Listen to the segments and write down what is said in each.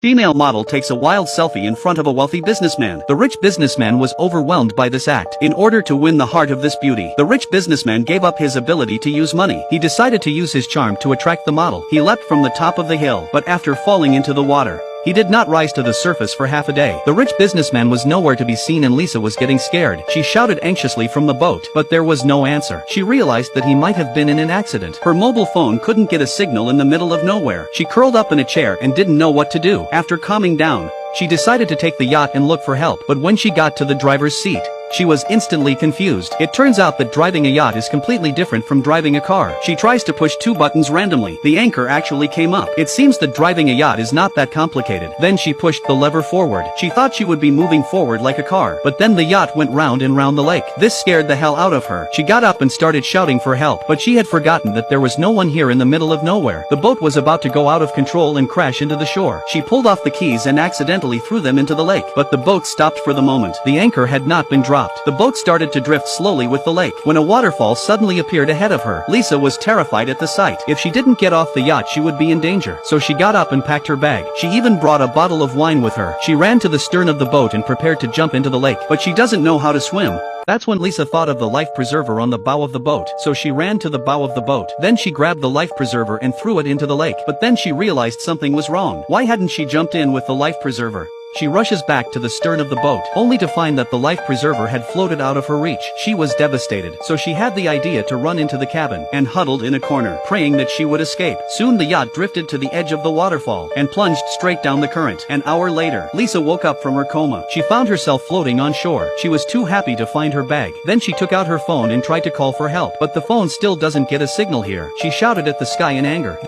Female model takes a wild selfie in front of a wealthy businessman. The rich businessman was overwhelmed by this act. In order to win the heart of this beauty, the rich businessman gave up his ability to use money. He decided to use his charm to attract the model. He leapt from the top of the hill, but after falling into the water, he did not rise to the surface for half a day. The rich businessman was nowhere to be seen and Lisa was getting scared. She shouted anxiously from the boat, but there was no answer. She realized that he might have been in an accident. Her mobile phone couldn't get a signal in the middle of nowhere. She curled up in a chair and didn't know what to do. After calming down, she decided to take the yacht and look for help, but when she got to the driver's seat, she was instantly confused. It turns out that driving a yacht is completely different from driving a car. She tries to push two buttons randomly. The anchor actually came up. It seems that driving a yacht is not that complicated. Then she pushed the lever forward. She thought she would be moving forward like a car, but then the yacht went round and round the lake. This scared the hell out of her. She got up and started shouting for help, but she had forgotten that there was no one here in the middle of nowhere. The boat was about to go out of control and crash into the shore. She pulled off the keys and accidentally threw them into the lake, but the boat stopped for the moment. The anchor had not been dropped. The boat started to drift slowly with the lake when a waterfall suddenly appeared ahead of her. Lisa was terrified at the sight. If she didn't get off the yacht, she would be in danger. So she got up and packed her bag. She even brought a bottle of wine with her. She ran to the stern of the boat and prepared to jump into the lake, but she doesn't know how to swim. That's when Lisa thought of the life preserver on the bow of the boat, so she ran to the bow of the boat. Then she grabbed the life preserver and threw it into the lake, but then she realized something was wrong. Why hadn't she jumped in with the life preserver? She rushes back to the stern of the boat, only to find that the life preserver had floated out of her reach. She was devastated, so she had the idea to run into the cabin, and huddled in a corner, praying that she would escape. Soon the yacht drifted to the edge of the waterfall, and plunged straight down the current. An hour later, Lisa woke up from her coma. She found herself floating on shore. She was too happy to find her bag. Then she took out her phone and tried to call for help, but the phone still doesn't get a signal here. She shouted at the sky in anger.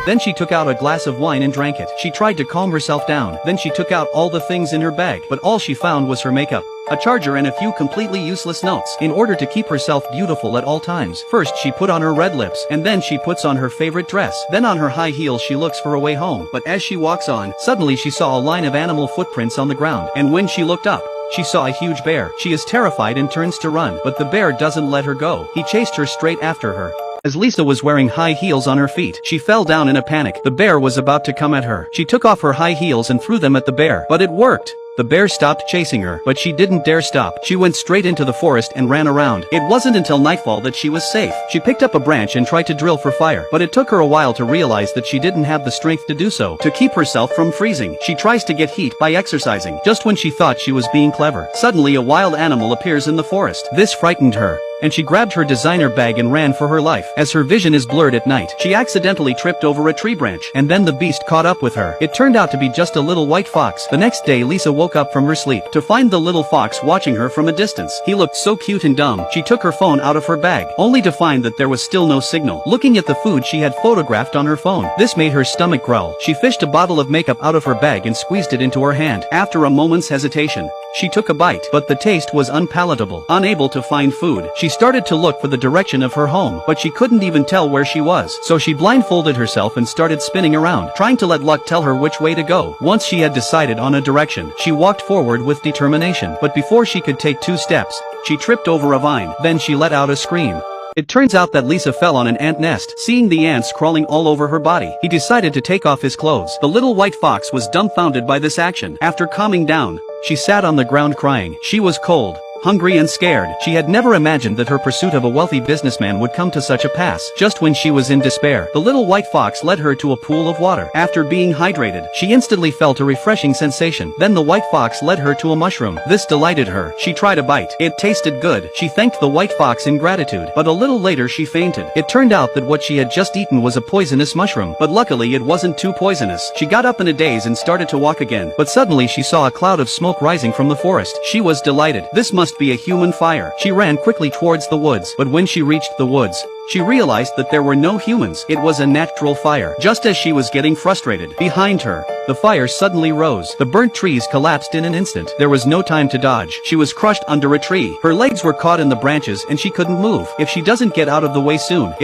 Then she took out a glass of wine and drank it. She tried to calm herself down. Then she took out all the things in her bag, but all she found was her makeup, a charger and a few completely useless notes. In order to keep herself beautiful at all times, first she put on her red lips, and then she puts on her favorite dress. Then on her high heels she looks for a way home, but as she walks on, suddenly she saw a line of animal footprints on the ground, and when she looked up, she saw a huge bear. She is terrified and turns to run, but the bear doesn't let her go. He chased her straight after her. As Lisa was wearing high heels on her feet, she fell down in a panic. The bear was about to come at her. She took off her high heels and threw them at the bear, but it worked. The bear stopped chasing her, but she didn't dare stop. She went straight into the forest and ran around. It wasn't until nightfall that she was safe. She picked up a branch and tried to drill for fire, but it took her a while to realize that she didn't have the strength to do so. To keep herself from freezing, she tries to get heat by exercising. Just when she thought she was being clever, suddenly a wild animal appears in the forest. This frightened her, and she grabbed her designer bag and ran for her life. As her vision is blurred at night, she accidentally tripped over a tree branch, and then the beast caught up with her. It turned out to be just a little white fox. The next day Lisa woke up from her sleep to find the little fox watching her from a distance. He looked so cute and dumb. She took her phone out of her bag, only to find that there was still no signal. Looking at the food she had photographed on her phone, this made her stomach growl. She fished a bottle of makeup out of her bag and squeezed it into her hand. After a moment's hesitation, she took a bite, but the taste was unpalatable. Unable to find food, she started to look for the direction of her home, but she couldn't even tell where she was. So she blindfolded herself and started spinning around, trying to let luck tell her which way to go. Once she had decided on a direction, she walked forward with determination. But before she could take 2 steps, she tripped over a vine. Then she let out a scream. It turns out that Lisa fell on an ant nest. Seeing the ants crawling all over her body, he decided to take off his clothes. The little white fox was dumbfounded by this action. After calming down, she sat on the ground crying. She was cold, hungry and scared. She had never imagined that her pursuit of a wealthy businessman would come to such a pass. Just when she was in despair, the little white fox led her to a pool of water. After being hydrated, she instantly felt a refreshing sensation. Then the white fox led her to a mushroom. This delighted her. She tried a bite. It tasted good. She thanked the white fox in gratitude, but a little later she fainted. It turned out that what she had just eaten was a poisonous mushroom, but luckily it wasn't too poisonous. She got up in a daze and started to walk again, but suddenly she saw a cloud of smoke rising from the forest. She was delighted. This must be a human fire. She ran quickly towards the woods, but when she reached the woods, she realized that there were no humans. It was a natural fire. Just as she was getting frustrated, behind her, the fire suddenly rose. The burnt trees collapsed in an instant. There was no time to dodge. She was crushed under a tree. Her legs were caught in the branches and she couldn't move. If she didn't get out of the way soon,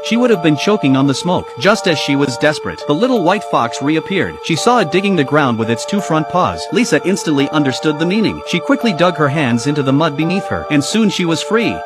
she would have been choking on the smoke. Just as she was desperate, the little white fox reappeared. She saw it digging the ground with its 2 front paws. Lisa instantly understood the meaning. She quickly dug her hands into the mud beneath her, and soon she was free.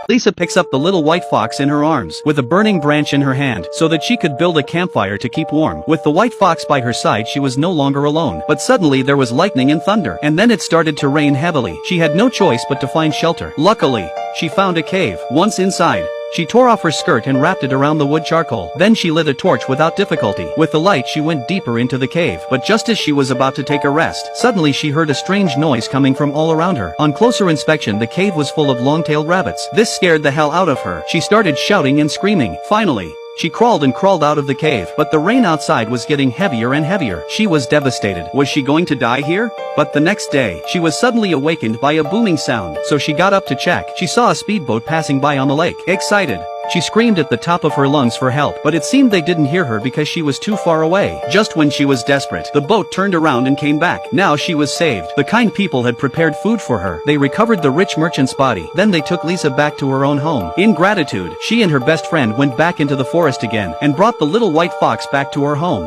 Lisa picks up the little white fox in her arms, with a burning branch in her hand, so that she could build a campfire to keep warm. With the white fox by her side, she was no longer alone. But suddenly there was lightning and thunder, and then it started to rain heavily. She had no choice but to find shelter. Luckily, she found a cave. Once inside, she tore off her skirt and wrapped it around the wood charcoal. Then she lit a torch without difficulty. With the light she went deeper into the cave. But just as she was about to take a rest, suddenly she heard a strange noise coming from all around her. On closer inspection, the cave was full of long-tailed rabbits. This scared the hell out of her. She started shouting and screaming. Finally, she crawled out of the cave, but the rain outside was getting heavier and heavier. She was devastated. Was she going to die here? But the next day, she was suddenly awakened by a booming sound, so she got up to check. She saw a speedboat passing by on the lake. Excited, she screamed at the top of her lungs for help, but it seemed they didn't hear her because she was too far away. Just when she was desperate, the boat turned around and came back. Now she was saved. The kind people had prepared food for her. They recovered the rich merchant's body. Then they took Lisa back to her own home. In gratitude, she and her best friend went back into the forest again, and brought the little white fox back to her home.